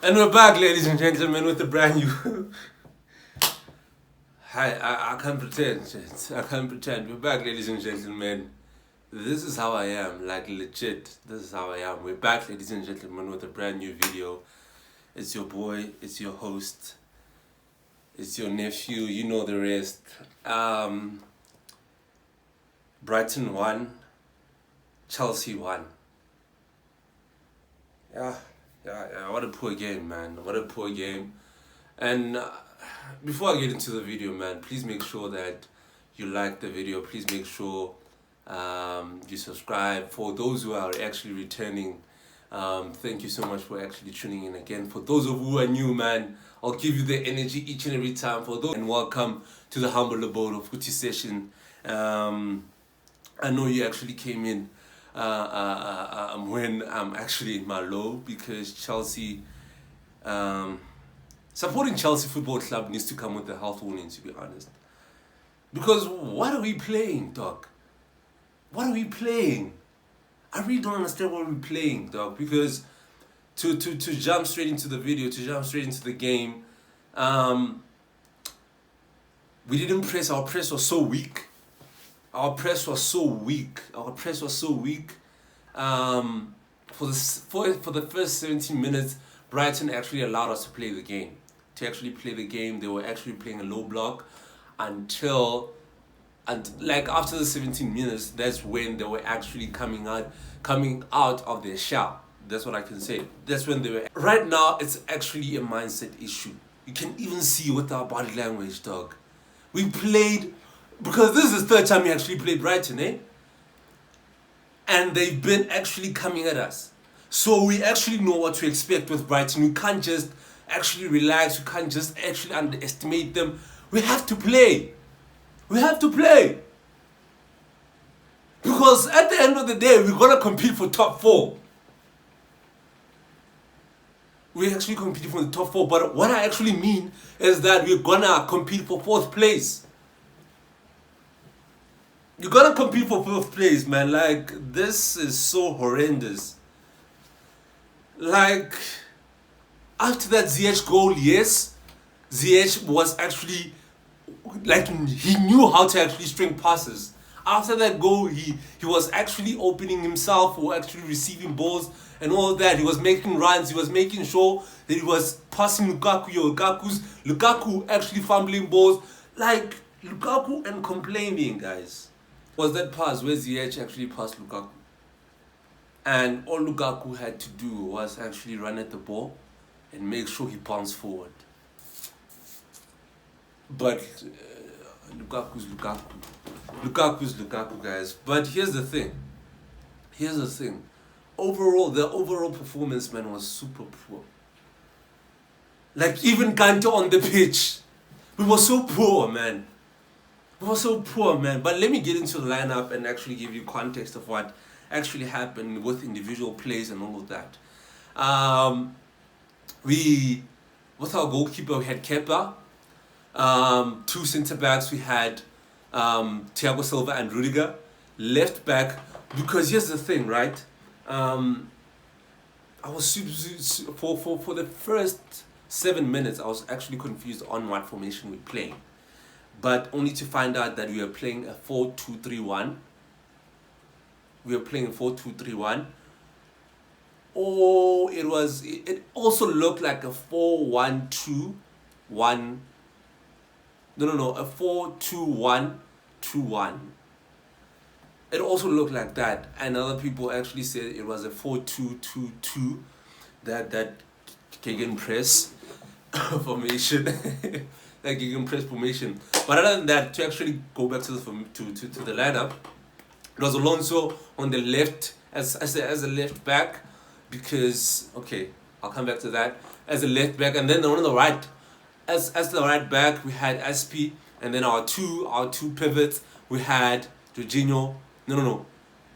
And we're back, ladies and gentlemen, with a brand new. I can't pretend. I can't pretend. We're back, ladies and gentlemen. This is how I am, like legit. This is how I am. We're back, ladies and gentlemen, with a brand new video. It's your boy, it's your host, it's your nephew, you know the rest. Brighton won, Chelsea won. Yeah, what a poor game, man. What a poor game. And before I get into the video, man, please make sure that you like the video. Please make sure you subscribe. For those who are actually returning, thank you so much for actually tuning in again. For those of you who are new, man, I'll give you the energy each and every time. For those, and welcome to the humble abode of FootySessions. I know you actually came in when I'm actually in my low, because Chelsea, supporting Chelsea Football Club needs to come with a health warning, to be honest. Because what are we playing, dog? What are we playing? I really don't understand what we're playing, dog. Because to jump straight into the video, to jump straight into the game, we didn't press. Our press was so weak. Our press was so weak. For the first 17 minutes, Brighton actually allowed us to play the game. They were actually playing a low block until, and like after the 17 minutes, that's when they were actually coming out of their shell. That's what I can say. That's when they were. Right now, it's actually a mindset issue. You can even see with our body language, dog. We played. Because this is the third time we actually played Brighton, and they've been actually coming at us. So we actually know what to expect with Brighton. We can't just actually relax. We can't just actually underestimate them. We have to play. Because at the end of the day, we're going to compete for top 4. We're actually competing for the top 4. But what I actually mean is that we're going to compete for 4th place. You're gonna compete for 4th place, man. Like, this is so horrendous. Like, after that Ziyech goal, yes, Ziyech was actually, like, he knew how to actually string passes. After that goal, he was actually opening himself, or actually receiving balls and all that. He was making runs. He was making sure that he was passing Lukaku. Lukaku actually fumbling balls. Like, Lukaku and complaining, guys. Was that pass where Ziyech actually passed Lukaku. And all Lukaku had to do was actually run at the ball and make sure he bounced forward. But Lukaku's Lukaku, guys. But here's the thing. Overall, the overall performance, man, was super poor. Like, even Kante on the pitch, we were so poor, man. But let me get into the lineup and actually give you context of what actually happened with individual plays and all of that. With our goalkeeper, we had Kepa. 2 centre backs, we had Thiago Silva and Rudiger. Left back, because here's the thing, right? I was for the first 7 minutes, I was actually confused on what formation we're playing. But only to find out that we are playing a 4-2-3-1. Oh, it also looked like a 4-1-2-1. No, a 4-2-1-2-1. It also looked like that. And other people actually said it was a 4-2-2-2. That gegenpress formation. Like you can press formation. But other than that, to actually go back to the lineup, it was Alonso on the left as a left back, because I'll come back to that, as a left back, and then on the right, as the right back, we had SP, and then our two pivots, we had Jorginho.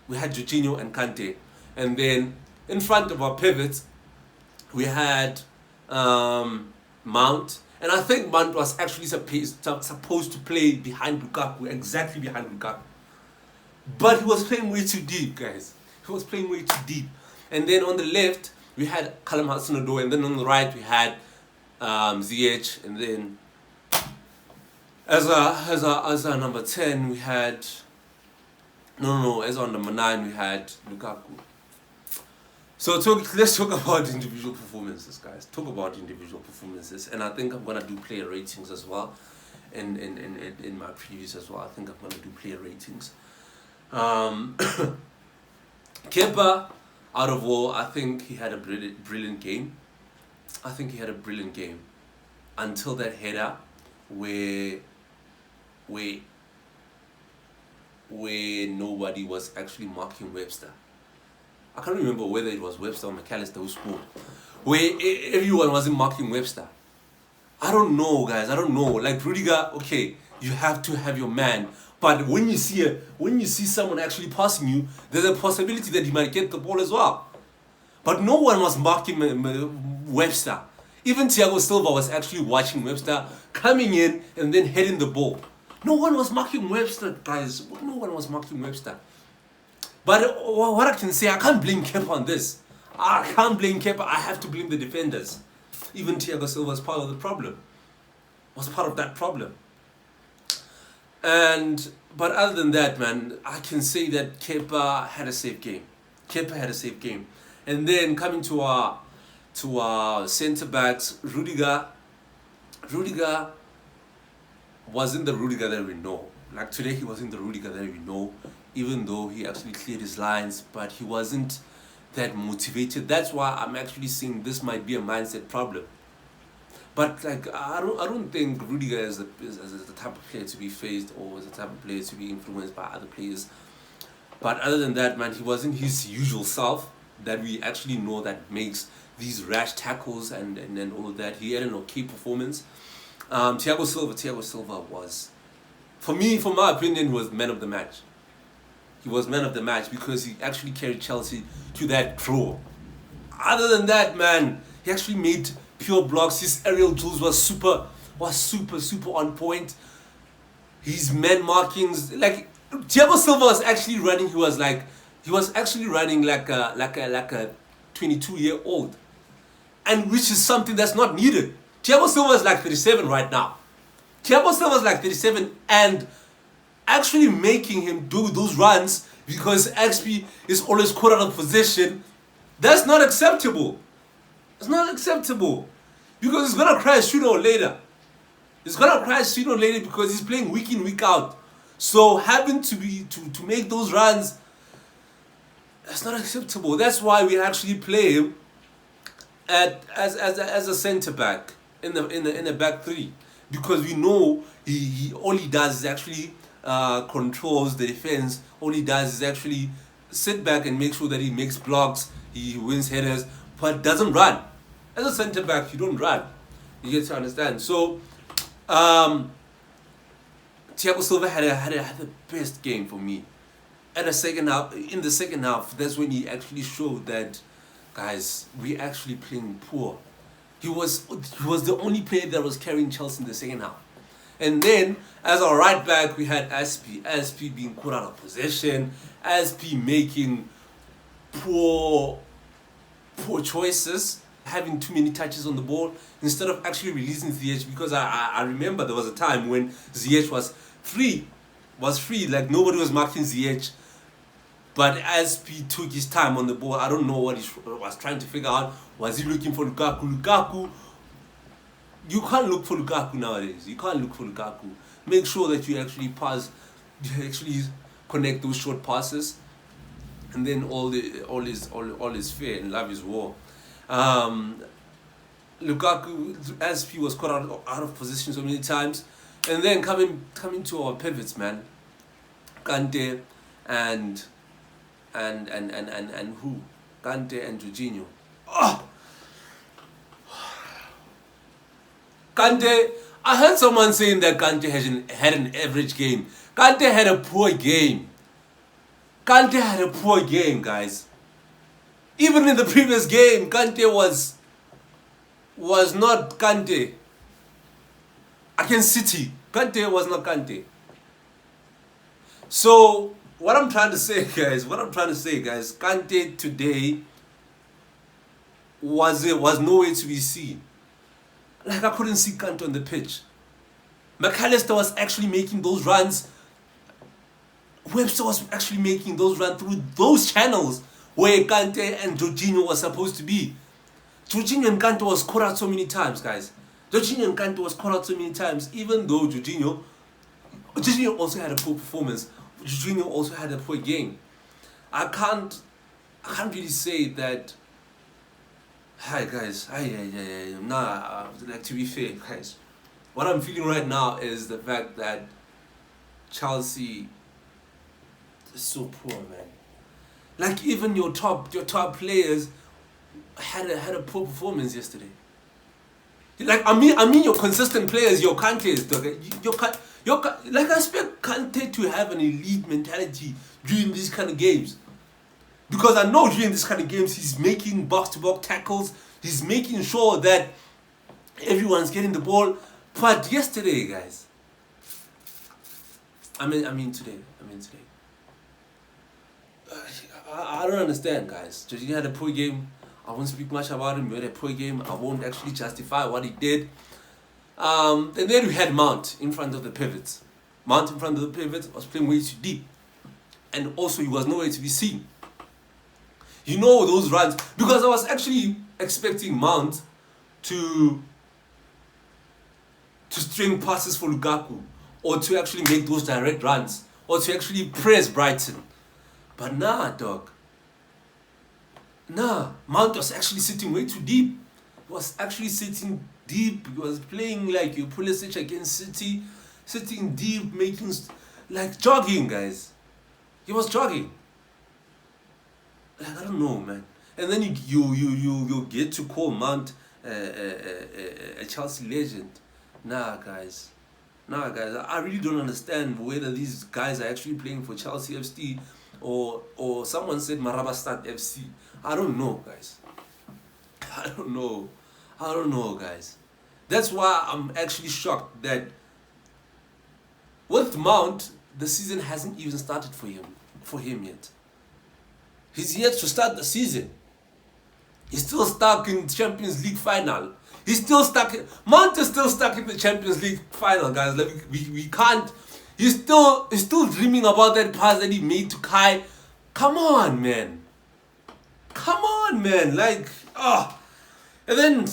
We had Jorginho and Kante, and then in front of our pivots, we had Mount. And I think Mount was actually supposed to play behind Lukaku, exactly behind Lukaku. But he was playing way too deep, guys. And then on the left, we had Callum Hudson-Odoi, and then on the right we had ZH, and then as a number 10 we had as our number 9 we had Lukaku. So let's talk about individual performances, guys. Talk about individual performances, and I think I'm gonna do player ratings as well, in my previews as well. I think I'm gonna do player ratings. Kepa, out of all, I think he had a brilliant game. I think he had a brilliant game until that header where nobody was actually marking Webster. I can't remember whether it was Webster or McAllister who scored, where everyone wasn't marking Webster. I don't know, guys. I don't know. Like Rudiger, okay, you have to have your man, but when you see someone actually passing you, there's a possibility that he might get the ball as well. But no one was marking Webster. Even Thiago Silva was actually watching Webster coming in and then heading the ball. No one was marking Webster, guys. No one was marking Webster. But what I can say, I can't blame Kepa on this. I can't blame Kepa. I have to blame the defenders. Even Thiago Silva was part of the problem. Was part of that problem. But other than that, man, I can say that Kepa had a safe game. Kepa had a safe game. And then coming to our centre backs, Rudiger wasn't the Rudiger that we know. Like today, he wasn't the Rudiger that we know, even though he actually cleared his lines, but he wasn't that motivated. That's why I'm actually saying this might be a mindset problem. But like I don't think Rudiger is the type of player to be phased or is the type of player to be influenced by other players. But other than that, man, he wasn't his usual self that we actually know that makes these rash tackles and all of that. He had an okay performance. Thiago Silva was, for my opinion, he was man of the match. He was man of the match because he actually carried Chelsea to that draw. Other than that, man, he actually made pure blocks. His aerial duels was super on point. His man markings, like Thiago Silva was actually running. He was actually running like a 22-year-old, and which is something that's not needed. Thiago Silva is like 37 right now. Thiago Silva is like 37, and actually making him do those runs because XP is always caught out of position, that's not acceptable. It's not acceptable. Because he's going to cry sooner or later. He's going to cry sooner or later because he's playing week in, week out. So having to make those runs, that's not acceptable. That's why we actually play him as a centre back in the back three. Because we know he all he does is actually controls the defense. All he does is actually sit back and make sure that he makes blocks, he wins headers, but doesn't run. As a centre back, you don't run. You get to understand. So, Thiago Silva had the best game for me. In the second half, that's when he actually showed that, guys, we actually playing poor. He was the only player that was carrying Chelsea in the second half. And then, as our right back, we had Aspi being caught out of possession, Aspi making poor choices, having too many touches on the ball, instead of actually releasing ZH, because I remember there was a time when ZH was free, like nobody was marking ZH, but Aspi took his time on the ball. I don't know what he was trying to figure out. Was he looking for Lukaku? You can't look for Lukaku nowadays. You can't look for Lukaku. Make sure that you actually connect those short passes, and then all is fair and love is war. Lukaku, as he was caught out of position so many times, and then coming to our pivots, man, Kante and who? Kante and Jorginho. Oh! Kante, I heard someone saying that Kante had an average game. Kante had a poor game. Kante had a poor game, guys. Even in the previous game, Kante was not Kante. Against City, Kante was not Kante. So, what I'm trying to say, guys, Kante today was nowhere to be seen. Like, I couldn't see Kante on the pitch. McAllister was actually making those runs. Webster was actually making those runs through those channels where Kante and Jorginho was supposed to be. Jorginho and Kante was caught out so many times, guys. Jorginho and Kante was caught out so many times, even though Jorginho also had a poor performance. Jorginho also had a poor game. I can't really say that. Hi guys, nah. Like, to be fair, guys, what I'm feeling right now is the fact that Chelsea is so poor, man. Like, even your top players had a poor performance yesterday. Like, I mean your consistent players, your Kantes, like, I expect Kante to have an elite mentality during these kind of games. Because I know during this kind of games, he's making box-to-box tackles. He's making sure that everyone's getting the ball. But yesterday, guys, I mean today. I don't understand, guys. Jorginho had a poor game. I won't speak much about him. He had a poor game. I won't actually justify what he did. And then we had Mount in front of the pivots. Mount in front of the pivot was playing way too deep. And also, he was nowhere to be seen. You know, those runs, because I was actually expecting Mount to string passes for Lukaku, or to actually make those direct runs, or to actually press Brighton. But nah, dog. Nah, Mount was actually sitting way too deep. He was actually sitting deep. He was playing like you Pulisic against City, sitting deep, making like jogging, guys. He was jogging. Like, I don't know, man. And then you get to call Mount a Chelsea legend. Nah, guys. I really don't understand whether these guys are actually playing for Chelsea FC or someone said Marabastad FC. I don't know, guys. I don't know, guys. That's why I'm actually shocked that with Mount, the season hasn't even started for him yet. He's yet to start the season. He's still stuck in Champions League final. Mount is still stuck in the Champions League final, guys. Like, we can't. He's still dreaming about that pass that he made to Kai. Come on, man. Like, oh. And then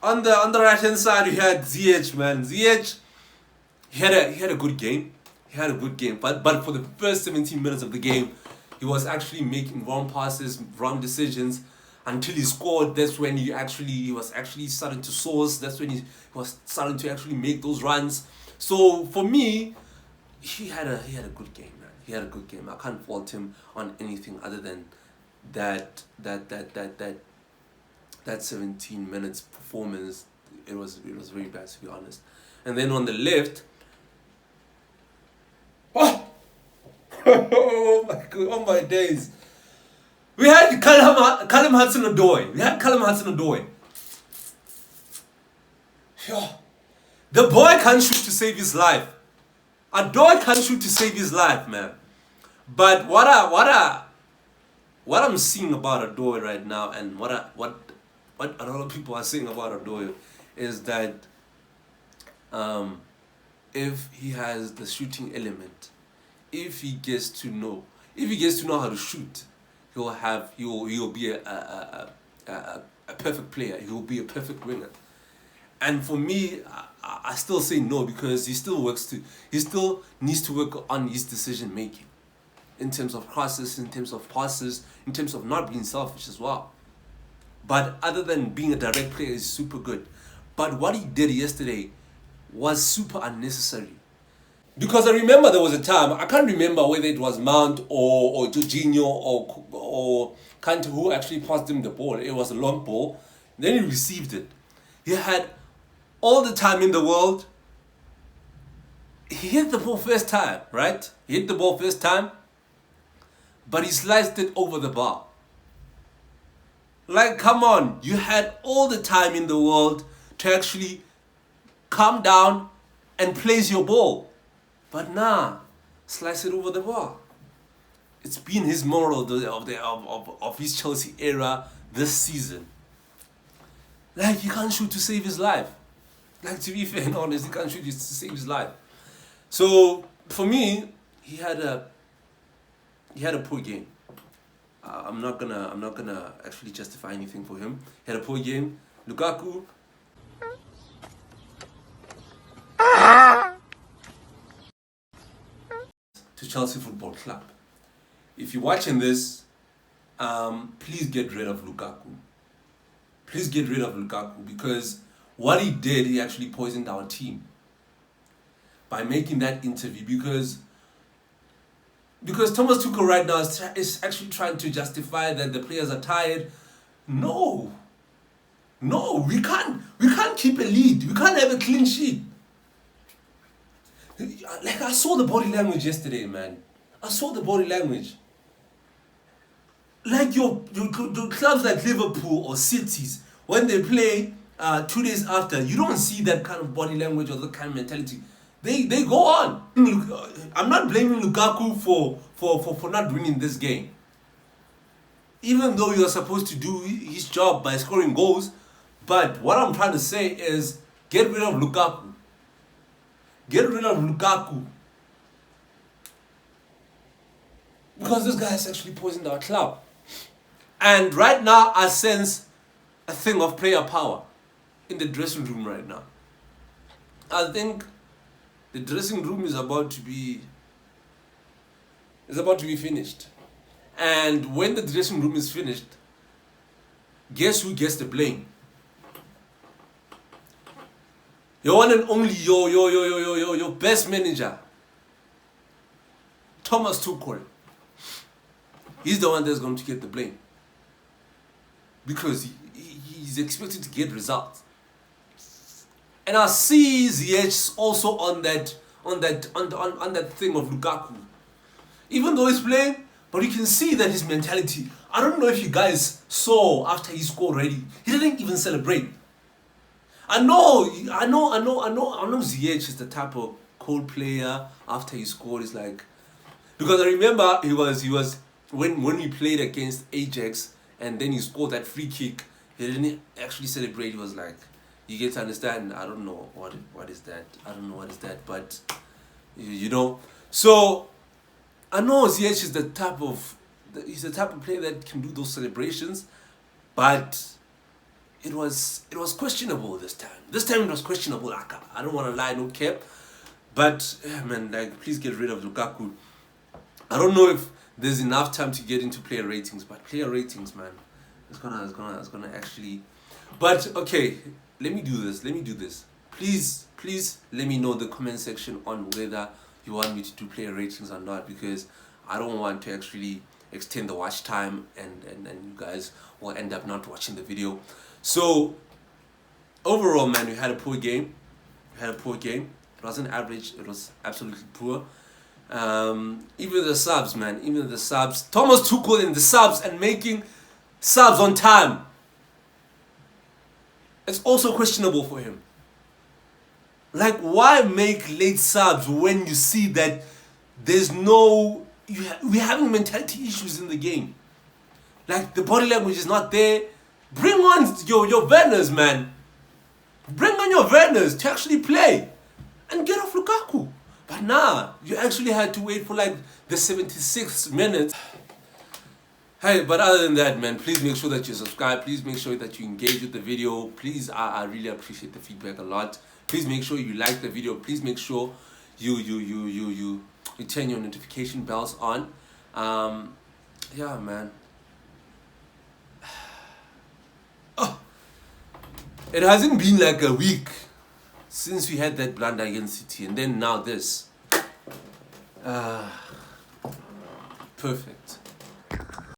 on the right hand side we had Ziyech, man. Ziyech, he had a good game. But for the first 17 minutes of the game, he was actually making wrong passes, wrong decisions until he scored. That's when he was actually starting to source. That's when he was starting to actually make those runs. So for me, he had a good game, man. He had a good game. I can't fault him on anything other than that 17 minutes performance. It was very bad, to be honest. And then on the left, oh my days. We had Callum Hudson-Odoi. The boy can't shoot to save his life. Odoi can't shoot to save his life, man. But what I'm seeing about Odoi right now, and what a lot of people are saying about Odoi, is that if he has the shooting element, if he gets to know how to shoot, he'll be a perfect player. He will be a perfect winger. And for me, I still say no, because he still needs to work on his decision making, in terms of crosses, in terms of passes, in terms of not being selfish as well. But other than being a direct player, he's super good. But what he did yesterday was super unnecessary. Because I remember there was a time, I can't remember whether it was Mount or Jorginho or Kante who actually passed him the ball. It was a long ball. Then he received it. He had all the time in the world. He hit the ball first time, right? But he sliced it over the bar. Like, come on. You had all the time in the world to actually calm down and place your ball. But nah, slice it over the bar. It's been his moral of his Chelsea era this season. Like, he can't shoot to save his life. Like, to be fair and honest, he can't shoot to save his life. So for me, he had a poor game. I'm not gonna actually justify anything for him. He had a poor game. Lukaku. To Chelsea Football Club. If you're watching this, please get rid of Lukaku. Please get rid of Lukaku, because what he did, he actually poisoned our team by making that interview. Because Thomas Tuchel right now is actually trying to justify that the players are tired. No, we can't keep a lead. We can't have a clean sheet. Like, I saw the body language yesterday, man. I saw the body language. Like your clubs like Liverpool or Cities, when they play 2 days after, you don't see that kind of body language or that kind of mentality. They go on. I'm not blaming Lukaku for not winning this game. Even though you're supposed to do his job by scoring goals, but what I'm trying to say is get rid of Lukaku. Get rid of Lukaku. Because this guy has actually poisoned our club. And right now, I sense a thing of player power in the dressing room right now. I think the dressing room is about to be finished. And when the dressing room is finished, guess who gets the blame? Your one and only, your best manager, Thomas Tuchel. He's the one that's going to get the blame, because he's expected to get results. And I see Ziyech also on that thing of Lukaku. Even though he's playing, but you can see that his mentality. I don't know if you guys saw after he scored already. He didn't even celebrate. I know Ziyech is the type of cold player. After he scored, it's like, because I remember he was when we played against Ajax and then he scored that free kick. He didn't actually celebrate. He was like, you get to understand. I don't know what is that. I don't know what is that, but you know. So I know Ziyech is the type of player that can do those celebrations, but it was questionable this time. This time it was questionable. I don't want to lie, no cap. But man, like, please get rid of Lukaku. I don't know if there's enough time to get into player ratings, but player ratings, man, it's gonna actually. But okay, let me do this. Please let me know in the comment section on whether you want me to do player ratings or not, because I don't want to actually extend the watch time and you guys will end up not watching the video. So overall, man, we had a poor game. It wasn't average, it was absolutely poor. Even the subs, man, Thomas Tuchel in the subs and making subs on time, it's also questionable for him. Like, why make late subs when you see that we're having mentality issues in the game? Like, the body language is not there. Bring on your Werners, man. Bring on your Werners to actually play and get off Lukaku. But nah, you actually had to wait for like the 76th minute. Hey, but other than that, man, please make sure that you subscribe. Please make sure that you engage with the video. Please, I really appreciate the feedback a lot. Please make sure you like the video. Please make sure you turn your notification bells on. Yeah, man. Oh, it hasn't been like a week since we had that blunder against City, and then now this. Perfect.